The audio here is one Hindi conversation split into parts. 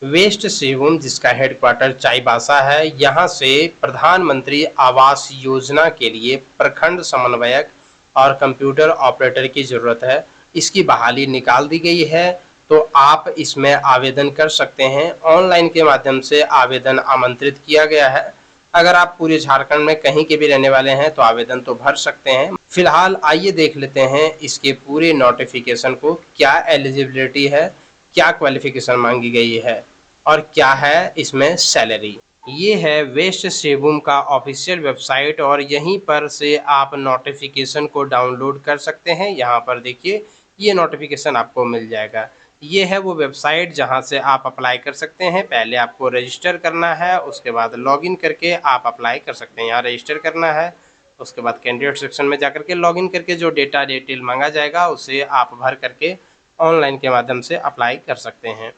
वेस्ट सिंहभूम, जिसका हेडक्वार्टर चाईबासा है, यहाँ से प्रधानमंत्री आवास योजना के लिए प्रखंड समन्वयक और कंप्यूटर ऑपरेटर की ज़रूरत है। इसकी बहाली निकाल दी गई है, तो आप इसमें आवेदन कर सकते हैं। ऑनलाइन के माध्यम से आवेदन आमंत्रित किया गया है। अगर आप पूरे झारखंड में कहीं के भी रहने वाले हैं तो आवेदन तो भर सकते हैं। फिलहाल आइए देख लेते हैं इसके पूरे नोटिफिकेशन को, क्या एलिजिबिलिटी है, क्या क्वालिफिकेशन मांगी गई है और क्या है इसमें सैलरी। ये है वेस्ट सिंहभूम का ऑफिशियल वेबसाइट और यहीं पर से आप नोटिफिकेशन को डाउनलोड कर सकते हैं। यहाँ पर देखिए, ये नोटिफिकेशन आपको मिल जाएगा। ये है वो वेबसाइट जहाँ से आप अप्लाई कर सकते हैं। पहले आपको रजिस्टर करना है, उसके बाद लॉगिन करके आप अप्लाई कर सकते हैं। यहाँ रजिस्टर करना है, उसके बाद कैंडिडेट सेक्शन में जाकर के लॉगिन करके जो डेटा डिटेल मांगा जाएगा उसे आप भर करके ऑनलाइन के माध्यम से अप्लाई कर सकते हैं।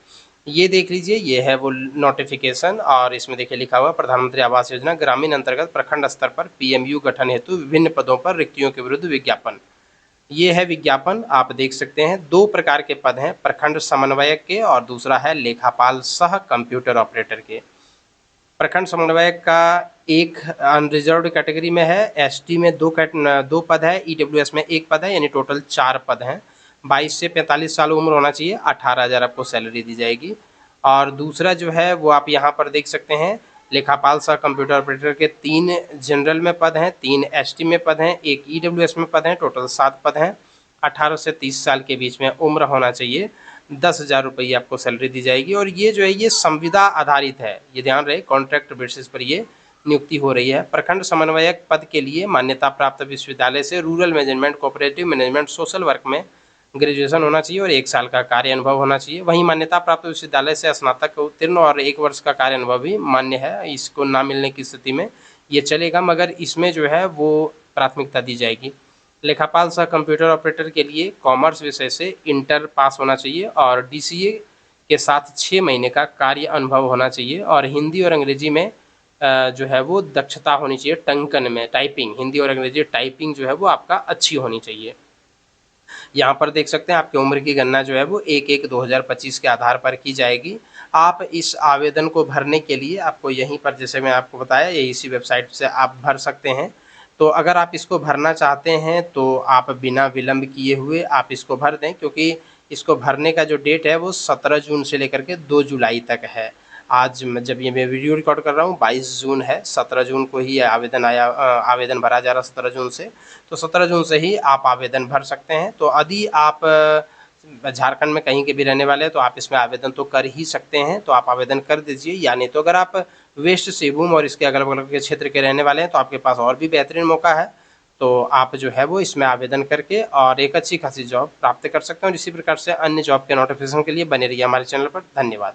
ये देख लीजिए, ये है वो नोटिफिकेशन और इसमें देखिए लिखा हुआ प्रधानमंत्री आवास योजना ग्रामीण अंतर्गत प्रखंड स्तर पर पीएमयू गठन हेतु विभिन्न पदों पर रिक्तियों के विरुद्ध विज्ञापन। ये है विज्ञापन, आप देख सकते हैं। 2 प्रकार के पद हैं, प्रखंड समन्वयक के और दूसरा है लेखापाल सह कंप्यूटर ऑपरेटर के। प्रखंड समन्वयक का एक अनरिजर्व्ड कैटेगरी में है, एसटी में 2 पद है, ईडब्ल्यूएस में 1 पद है, यानी टोटल 4 पद हैं। 22 से 45 साल उम्र होना चाहिए, 18,000 आपको सैलरी दी जाएगी। और दूसरा जो है वो आप यहाँ पर देख सकते हैं, लेखापाल सह कंप्यूटर ऑपरेटर के 3 जनरल में पद हैं, 3 एसटी में पद हैं, 1 ईडब्ल्यूएस में पद हैं, टोटल 7 पद हैं। 18 से 30 साल के बीच में उम्र होना चाहिए। 10,000 रुपये आपको सैलरी दी जाएगी और ये जो है ये संविदा आधारित है, ये ध्यान रहे, कॉन्ट्रैक्ट बेसिस पर ये नियुक्ति हो रही है। प्रखंड समन्वयक पद के लिए मान्यता प्राप्त विश्वविद्यालय से rural management, cooperative management, social work में ग्रेजुएशन होना चाहिए और 1 साल का कार्य अनुभव होना चाहिए। वहीं मान्यता प्राप्त विश्वविद्यालय से स्नातक उत्तीर्ण और 1 वर्ष का कार्य अनुभव भी मान्य है। इसको ना मिलने की स्थिति में ये चलेगा, मगर इसमें जो है वो प्राथमिकता दी जाएगी। लेखापाल सह कंप्यूटर ऑपरेटर के लिए कॉमर्स विषय से इंटर पास होना चाहिए और डीसीए के साथ 6 महीने का कार्य अनुभव होना चाहिए और हिंदी और अंग्रेजी में जो है वो दक्षता होनी चाहिए। टंकन में टाइपिंग, हिंदी और अंग्रेजी टाइपिंग जो है वो आपका अच्छी होनी चाहिए। यहाँ पर देख सकते हैं आपकी उम्र की गणना जो है वो 1/1/2025 के आधार पर की जाएगी। आप इस आवेदन को भरने के लिए आपको यहीं पर, जैसे मैं आपको बताया, यही इसी वेबसाइट से आप भर सकते हैं। तो अगर आप इसको भरना चाहते हैं तो आप बिना विलंब किए हुए आप इसको भर दें, क्योंकि इसको भरने का जो डेट है वो 17 जून से लेकर के 2 जुलाई तक है। आज जब ये मैं वीडियो रिकॉर्ड कर रहा हूँ 22 जून है, 17 जून को ही आवेदन भरा जा रहा है 17 जून से। तो 17 जून से ही आप आवेदन भर सकते हैं। तो यदि आप झारखंड में कहीं के भी रहने वाले हैं तो आप इसमें आवेदन तो कर ही सकते हैं, तो आप आवेदन कर दीजिए। या नहीं तो अगर आप वेस्ट सिंहभूम और इसके अगल बगल के क्षेत्र के रहने वाले हैं तो आपके पास और भी बेहतरीन मौका है। तो आप जो है वो इसमें आवेदन करके और एक अच्छी खासी जॉब प्राप्त कर सकते हैं और इसी प्रकार से अन्य जॉब के नोटिफिकेशन के लिए बने रहिए हमारे चैनल पर। धन्यवाद।